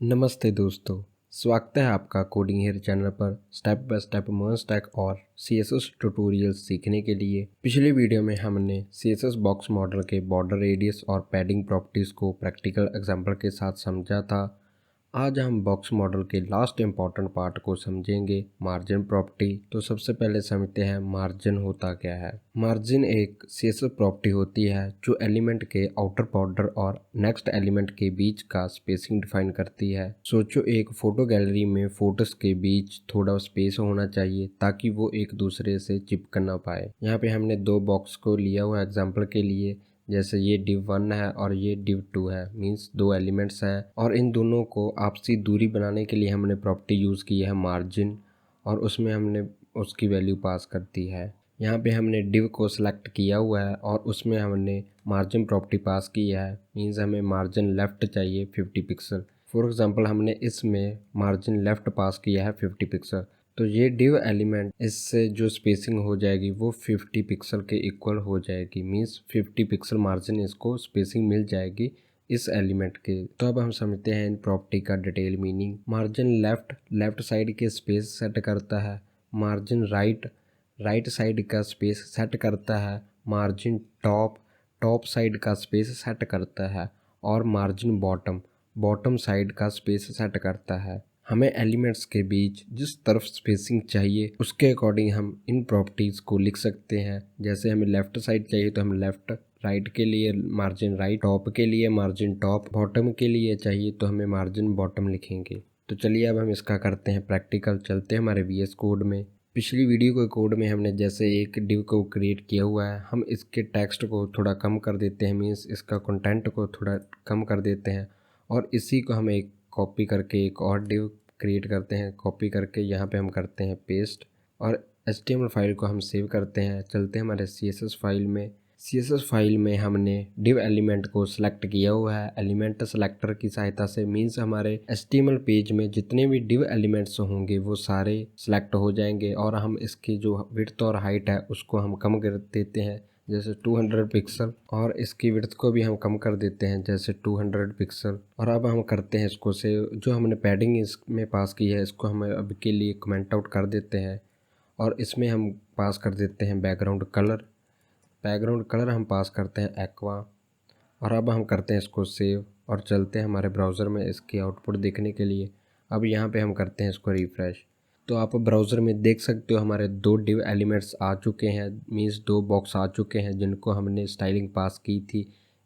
नमस्ते दोस्तों, स्वागत है आपका कोडिंग हेयर चैनल पर step by step merge stack और CSS ट्यूटोरियल्स सीखने के लिए। पिछले वीडियो में हमने CSS बॉक्स मॉडल के बॉर्डर रेडियस और पैडिंग प्रॉपर्टीज़ को प्रैक्टिकल एग्जांपल के साथ समझा था। आज हम बॉक्स मॉडल के लास्ट इम्पॉर्टेंट पार्ट को समझेंगे, मार्जिन प्रॉपर्टी। तो सबसे पहले समझते हैं मार्जिन होता क्या है। मार्जिन एक CSS प्रॉपर्टी होती है जो एलिमेंट के आउटर बॉर्डर और नेक्स्ट एलिमेंट के बीच का स्पेसिंग डिफाइन करती है। सोचो एक फोटो गैलरी में फोटोज के बीच थोड़ा स्पेस होना चाहिए ताकि वो एक दूसरे से चिपक ना पाए। यहाँ पे हमने दो बॉक्स को लिया हुआ एग्जाम्पल के लिए, जैसे ये div1 है और ये div2 है, मींस दो एलिमेंट्स हैं और इन दोनों को आपसी दूरी बनाने के लिए हमने प्रॉपर्टी यूज़ की है मार्जिन, और उसमें हमने उसकी वैल्यू पास कर दी है। यहाँ पे हमने div को सिलेक्ट किया हुआ है और उसमें हमने मार्जिन प्रॉपर्टी पास की है, मींस हमें मार्जिन लेफ़्ट चाहिए 50 पिक्सल। फॉर एग्जांपल हमने इसमें मार्जिन लेफ़्ट पास किया है 50 पिक्सल, तो ये div एलिमेंट इससे जो स्पेसिंग हो जाएगी वो 50 पिक्सल के इक्वल हो जाएगी, मींस 50 पिक्सल मार्जिन इसको स्पेसिंग मिल जाएगी इस एलिमेंट के। तो अब हम समझते हैं इन प्रॉपर्टी का detail meaning. Margin left side के स्पेस सेट करता है, मार्जिन राइट साइड का स्पेस सेट करता है, मार्जिन टॉप साइड का स्पेस सेट करता है और मार्जिन बॉटम साइड का स्पेस सेट करता है। हमें एलिमेंट्स के बीच जिस तरफ स्पेसिंग चाहिए उसके अकॉर्डिंग हम इन प्रॉपर्टीज़ को लिख सकते हैं। जैसे हमें लेफ़्ट साइड चाहिए तो हम लेफ़्ट, राइट के लिए मार्जिन राइट, टॉप के लिए मार्जिन टॉप, बॉटम के लिए चाहिए तो हमें मार्जिन बॉटम लिखेंगे। तो चलिए अब हम इसका करते हैं प्रैक्टिकल। चलते हैं हमारे VS कोड में। पिछली वीडियो के कोड में हमने जैसे एक डिव को क्रिएट किया हुआ है, हम इसके टेक्स्ट को थोड़ा कम कर देते हैं, मीन्स इसका कंटेंट को थोड़ा कम कर देते हैं और इसी को हम एक कॉपी करके एक और डिव क्रिएट करते हैं। कॉपी करके यहाँ पे हम करते हैं पेस्ट और HTML फाइल को हम सेव करते हैं। चलते हैं हमारे CSS फाइल में। CSS फाइल में हमने div एलिमेंट को सिलेक्ट किया हुआ है एलिमेंट सेलेक्टर की सहायता से, मीन्स हमारे HTML पेज में जितने भी div एलिमेंट्स होंगे वो सारे सिलेक्ट हो जाएंगे और हम इसकी जो विड्थ और हाइट है उसको हम कम कर देते हैं, जैसे 200 पिक्सल, और इसकी विड्थ को भी हम कम कर देते हैं जैसे 200 पिक्सल। और अब हम करते हैं इसको सेव। जो हमने पैडिंग इसमें पास की है इसको हम अब के लिए कमेंट आउट कर देते हैं और इसमें हम पास कर देते हैं बैकग्राउंड कलर हम पास करते हैं एक्वा। और अब हम करते हैं इसको सेव और चलते हैं हमारे ब्राउज़र में इसकी आउटपुट देखने के लिए। अब यहाँ पे हम करते हैं इसको रिफ़्रेश। तो आप ब्राउज़र में देख सकते हो हमारे दो डिव एलिमेंट्स आ चुके हैं, मीन्स दो बॉक्स आ चुके हैं जिनको हमने स्टाइलिंग पास की थी।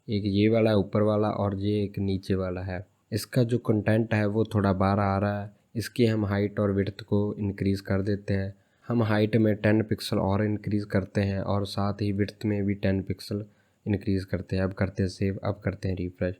एक ये वाला ऊपर वाला और ये एक नीचे वाला है। इसका जो कंटेंट है वो थोड़ा बाहर आ रहा है, इसकी हम हाइट और विड्थ को इंक्रीज़ कर देते हैं। हम हाइट में 10 पिक्सल और इंक्रीज़ करते हैं और साथ ही विड्थ में भी 10 पिक्सल इंक्रीज़ करते हैं। अब करते हैं सेव, अब करते हैं रिफ़्रेश।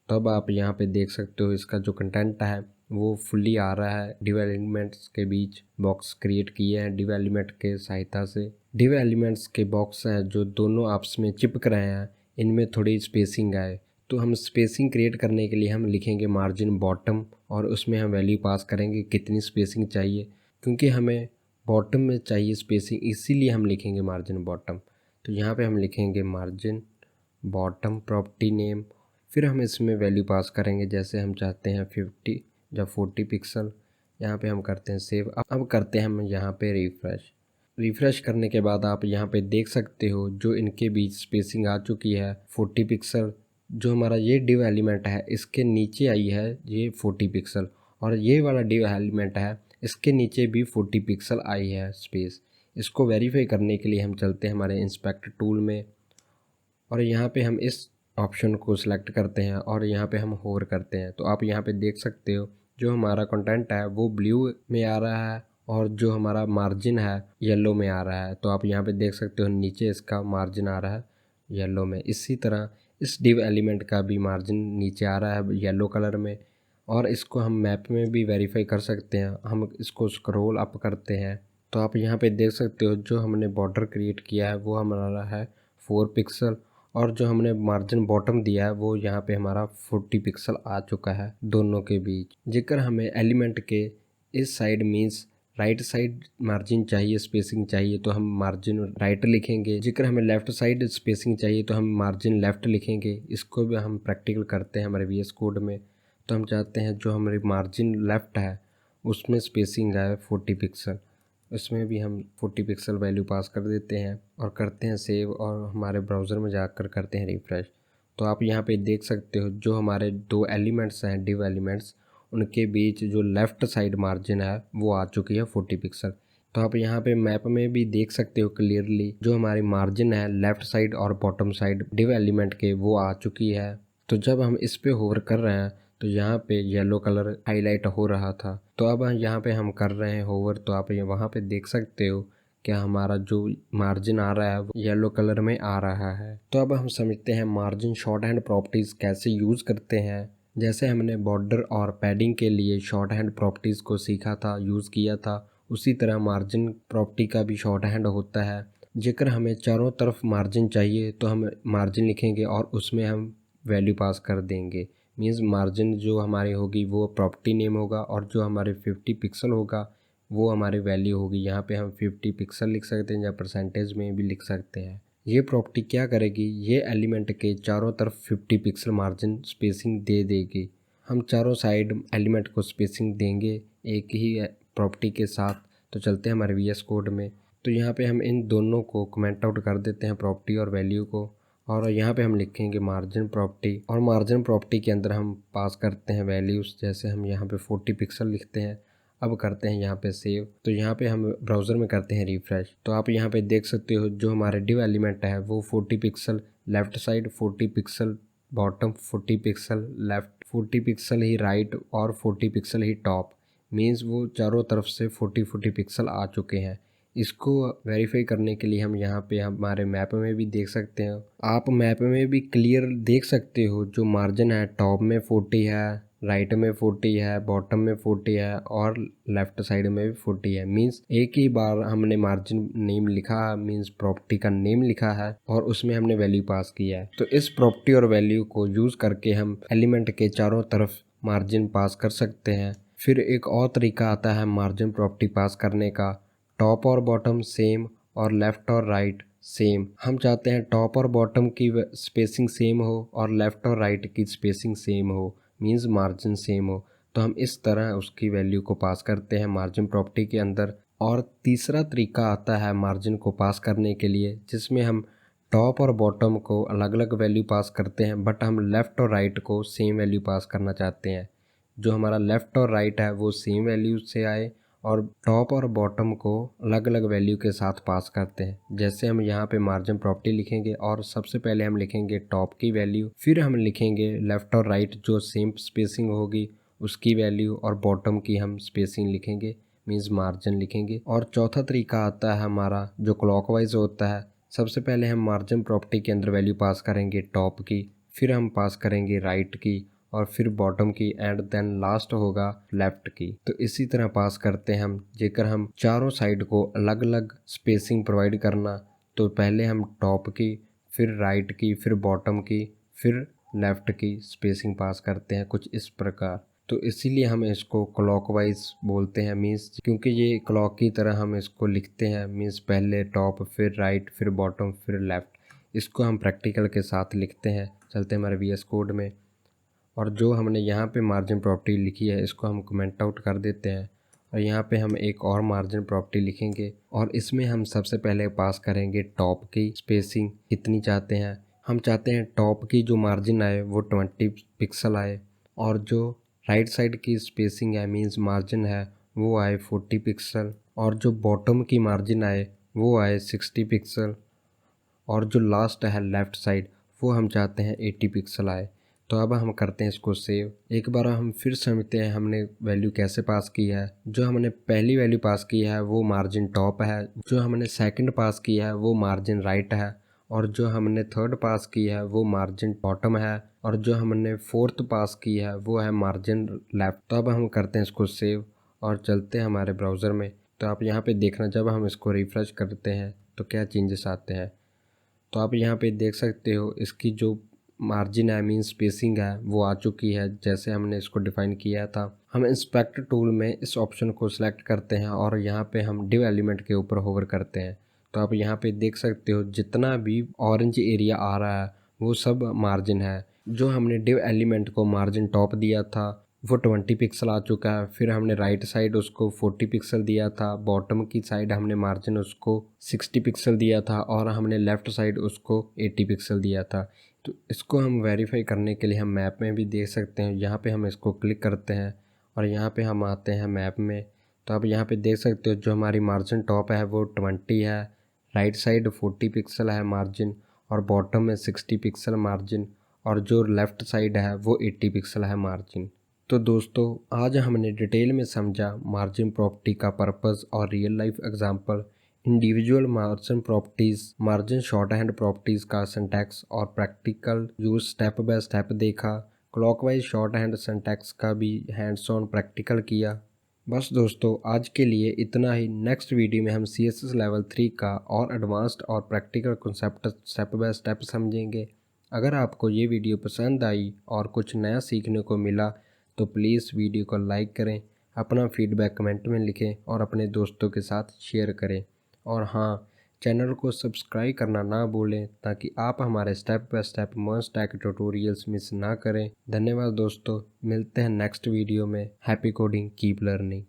तो अब आप यहाँ पे देख सकते हो इसका जो कंटेंट है वो फुल्ली आ रहा है। डिव एलिमेंट्स के बीच बॉक्स क्रिएट किए हैं डिव एलिमेंट के सहायता से। डिव एलिमेंट्स के बॉक्स हैं जो दोनों आपस में चिपक रहे हैं, इनमें थोड़ी स्पेसिंग आए तो हम स्पेसिंग क्रिएट करने के लिए हम लिखेंगे मार्जिन बॉटम और उसमें हम वैल्यू पास करेंगे कितनी स्पेसिंग चाहिए, क्योंकि हमें बॉटम में चाहिए स्पेसिंग, इसीलिए हम लिखेंगे मार्जिन बॉटम। तो यहाँ पे हम लिखेंगे मार्जिन बॉटम प्रॉपर्टी नेम, फिर हम इसमें वैल्यू पास करेंगे जैसे हम चाहते हैं 50 या 40 पिक्सल। यहाँ पे हम करते हैं सेव। अब करते हैं हम यहाँ पे रिफ़्रेश करने के बाद आप यहाँ पे देख सकते हो जो इनके बीच स्पेसिंग आ चुकी है 40 पिक्सल। जो हमारा ये डिव एलिमेंट है इसके नीचे आई है ये 40 पिक्सल और ये वाला डिव एलिमेंट है इसके नीचे भी 40 पिक्सल आई है स्पेस। इसको वेरीफाई करने के लिए हम चलते हैं हमारे इंस्पेक्ट टूल में और यहाँ पे हम इस ऑप्शन को सिलेक्ट करते हैं और यहाँ पे हम होवर करते हैं। तो आप यहाँ पे देख सकते हो जो हमारा कंटेंट है वो ब्लू में आ रहा है और जो हमारा मार्जिन है येलो में आ रहा है। तो आप यहाँ पे देख सकते हो नीचे इसका मार्जिन आ रहा है येलो में। इसी तरह इस डिव एलिमेंट का भी मार्जिन नीचे आ रहा है येलो कलर में और इसको हम मैप में भी वेरीफाई कर सकते हैं। हम इसको स्क्रॉल अप करते हैं तो आप यहाँ पे देख सकते हो जो हमने बॉर्डर क्रिएट किया है वो हमारा है 4 पिक्सल और जो हमने मार्जिन बॉटम दिया है वो यहाँ पे हमारा 40 पिक्सल आ चुका है दोनों के बीच। जेकर हमें एलिमेंट के इस side means right side margin चाहिए, स्पेसिंग चाहिए तो हम मार्जिन राइट लिखेंगे। जेकर हमें लेफ़्ट साइड स्पेसिंग चाहिए तो हम मार्जिन लेफ़्ट लिखेंगे। इसको भी हम प्रैक्टिकल करते हैं हमारे VS कोड में। तो हम चाहते हैं जो हमारी मार्जिन लेफ़्ट है उसमें स्पेसिंग आए 40 पिक्सल, इसमें भी हम 40 पिक्सल वैल्यू पास कर देते हैं और करते हैं सेव और हमारे ब्राउज़र में जाकर करते हैं रिफ़्रेश। तो आप यहाँ पे देख सकते हो जो हमारे दो एलिमेंट्स हैं डिव एलिमेंट्स, उनके बीच जो लेफ़्ट साइड मार्जिन है वो आ चुकी है 40 पिक्सल। तो आप यहाँ पे मैप में भी देख सकते हो क्लियरली जो हमारी मार्जिन है लेफ़्ट साइड और बॉटम साइड डिव एलिमेंट के वो आ चुकी है। तो जब हम इस पे होवर कर रहे हैं तो यहाँ पे येलो कलर हाईलाइट हो रहा था, तो अब यहाँ पे हम कर रहे हैं होवर, तो आप ये वहाँ पे देख सकते हो क्या हमारा जो मार्जिन आ रहा है वो येलो कलर में आ रहा है। तो अब हम समझते हैं मार्जिन शॉर्ट हैंड प्रॉपर्टीज़ कैसे यूज़ करते हैं। जैसे हमने बॉर्डर और पैडिंग के लिए शॉर्ट हैंड प्रॉपर्टीज़ को सीखा था, यूज़ किया था, उसी तरह मार्जिन प्रॉपर्टी का भी शॉर्ट हैंड होता है। जेकर हमें चारों तरफ मार्जिन चाहिए तो हम मार्जिन लिखेंगे और उसमें हम वैल्यू पास कर देंगे। मीन्स मार्जिन जो हमारी होगी वो प्रॉपर्टी नेम होगा और जो हमारे 50 पिक्सल होगा वो हमारी वैल्यू होगी। यहाँ पे हम 50 पिक्सल लिख सकते हैं या परसेंटेज में भी लिख सकते हैं। ये प्रॉपर्टी क्या करेगी, ये एलिमेंट के चारों तरफ 50 पिक्सल मार्जिन स्पेसिंग दे देगी। हम चारों साइड एलिमेंट को स्पेसिंग देंगे एक ही प्रॉपर्टी के साथ। तो चलते हैं हमारे VS कोड में, तो यहाँ पे हम इन दोनों को कमेंट आउट कर देते हैं प्रॉपर्टी और वैल्यू को, और यहाँ पे हम लिखेंगे मार्जिन प्रॉपर्टी और मार्जिन प्रॉपर्टी के अंदर हम पास करते हैं वैल्यूज़। जैसे हम यहाँ पे 40 पिक्सल लिखते हैं। अब करते हैं यहाँ पे सेव, तो यहाँ पे हम ब्राउज़र में करते हैं रिफ़्रेश। तो आप यहाँ पे देख सकते हो जो हमारे डिव एलिमेंट है वो 40 pixel left side, 40 pixel bottom, 40 pixel left, 40 pixel ही राइट और 40 पिक्सल ही टॉप। मीन्स वो चारों तरफ से 40 पिक्सल आ चुके हैं। इसको वेरीफाई करने के लिए हम यहाँ पे हमारे मैप में भी देख सकते हैं। आप मैप में भी क्लियर देख सकते हो जो मार्जिन है टॉप में 40 है, राइट में 40 है, बॉटम में 40 है और लेफ़्ट साइड में भी 40 है। मीन्स एक ही बार हमने मार्जिन नेम लिखा, मीन्स प्रॉपर्टी का नेम लिखा है और उसमें हमने वैल्यू पास किया है। तो इस प्रॉपर्टी और वैल्यू को यूज़ करके हम एलिमेंट के चारों तरफ मार्जिन पास कर सकते हैं। फिर एक और तरीका आता है मार्जिन प्रॉपर्टी पास करने का, टॉप और बॉटम सेम और लेफ़्ट और राइट सेम। हम चाहते हैं टॉप और बॉटम की स्पेसिंग सेम हो और लेफ़्ट और राइट की स्पेसिंग सेम हो, मींस मार्जिन सेम हो। तो हम इस तरह उसकी वैल्यू को पास करते हैं मार्जिन प्रॉपर्टी के अंदर। और तीसरा तरीका आता है मार्जिन को पास करने के लिए जिसमें हम टॉप और बॉटम को अलग अलग वैल्यू पास करते हैं, बट हम लेफ़्ट और राइट को सेम वैल्यू पास करना चाहते हैं। जो हमारा लेफ़्ट और राइट है वो सेम वैल्यू से आए और टॉप और बॉटम को अलग अलग वैल्यू के साथ पास करते हैं। जैसे हम यहाँ पे मार्जिन प्रॉपर्टी लिखेंगे और सबसे पहले हम लिखेंगे टॉप की वैल्यू, फिर हम लिखेंगे लेफ़्ट और राइट जो सेम स्पेसिंग होगी उसकी वैल्यू, और बॉटम की हम स्पेसिंग लिखेंगे, मीन्स मार्जिन लिखेंगे। और चौथा तरीका आता है हमारा जो क्लॉकवाइज होता है। सबसे पहले हम मार्जिन प्रॉपर्टी के अंदर वैल्यू पास करेंगे टॉप की, फिर हम पास करेंगे राइट की और फिर बॉटम की एंड देन लास्ट होगा लेफ़्ट की। तो इसी तरह पास करते हैं हम। जेकर हम चारों साइड को अलग अलग स्पेसिंग प्रोवाइड करना, तो पहले हम टॉप की, फिर राइट की, फिर बॉटम की, फिर लेफ़्ट की स्पेसिंग पास करते हैं कुछ इस प्रकार। तो इसीलिए हम इसको क्लॉकवाइज बोलते हैं, मीन्स क्योंकि ये क्लॉक की तरह हम इसको लिखते हैं, मीन्स पहले टॉप फिर राइट फिर बॉटम फिर लेफ़्ट। इसको हम प्रैक्टिकल के साथ लिखते हैं। चलते हैं हमारे VS कोड में, और जो हमने यहाँ पे मार्जिन प्रॉपर्टी लिखी है इसको हम कमेंट आउट कर देते हैं और यहाँ पे हम एक और मार्जिन प्रॉपर्टी लिखेंगे और इसमें हम सबसे पहले पास करेंगे टॉप की स्पेसिंग कितनी चाहते हैं। हम चाहते हैं टॉप की जो मार्जिन आए वो 20 पिक्सल आए और जो राइट साइड की स्पेसिंग है मीन्स मार्जिन है वो आए 40 पिक्सल, और जो बॉटम की मार्जिन आए वो आए 60 पिक्सल, और जो लास्ट है लेफ़्ट साइड वो हम चाहते हैं 80 पिक्सल आए। तो अब हम करते हैं इसको सेव। एक बार हम फिर समझते हैं हमने वैल्यू कैसे पास की है। जो हमने पहली वैल्यू पास की है वो मार्जिन टॉप है, जो हमने सेकंड पास की है वो मार्जिन राइट है, और जो हमने थर्ड पास की है वो मार्जिन बॉटम है, और जो हमने फोर्थ पास की है वो है मार्जिन लेफ़्ट। तो अब हम करते हैं इसको सेव और चलते हैं हमारे ब्राउज़र में। तो आप यहाँ पे देखना जब हम इसको रिफ़्रेश करते हैं तो क्या चेंजेस आते हैं। तो आप यहाँ पे देख सकते हो इसकी जो मार्जिन है मीन स्पेसिंग है वो आ चुकी है जैसे हमने इसको डिफ़ाइन किया था। हम इंस्पेक्टर टूल में इस ऑप्शन को सिलेक्ट करते हैं और यहाँ पे हम डिव एलिमेंट के ऊपर होवर करते हैं। तो आप यहाँ पे देख सकते हो जितना भी ऑरेंज एरिया आ रहा है वो सब मार्जिन है। जो हमने डिव एलिमेंट को मार्जिन टॉप दिया था वो 20 पिक्सल आ चुका है। फिर हमने राइट साइड उसको 40 पिक्सल दिया था, बॉटम की साइड हमने मार्जिन उसको 60 पिक्सल दिया था और हमने लेफ़्ट साइड उसको 80 पिक्सल दिया था। तो इसको हम वेरीफाई करने के लिए हम मैप में भी देख सकते हैं। यहाँ पे हम इसको क्लिक करते हैं और यहाँ पे हम आते हैं मैप में। तो आप यहाँ पे देख सकते हो जो हमारी मार्जिन टॉप है वो 20 है, राइट साइड 40 पिक्सल है मार्जिन और बॉटम में 60 पिक्सल मार्जिन और जो लेफ़्ट साइड है वो 80 पिक्सल है मार्जिन। तो दोस्तों आज हमने डिटेल में समझा मार्जिन प्रॉपर्टी का पर्पस और real life example, individual margin properties, margin short hand properties का सिंटैक्स और practical use step by step देखा। क्लॉकवाइज शॉर्ट हैंड सिंटैक्स का भी हैंड्स ऑन प्रैक्टिकल किया। बस दोस्तों आज के लिए इतना ही। नेक्स्ट वीडियो में हम CSS लेवल 3 का और एडवांस्ड और practical concept step by step समझेंगे। अगर आपको ये वीडियो पसंद आई और कुछ नया सीखने को मिला तो प्लीज़ वीडियो को लाइक करें, अपना फीडबैक कमेंट में लिखें और अपने दोस्तों के साथ शेयर करें। और हाँ, चैनल को सब्सक्राइब करना ना भूलें ताकि आप हमारे step by step merge tag tutorials miss ना करें। धन्यवाद दोस्तों, मिलते हैं नेक्स्ट वीडियो में। Happy coding, keep learning.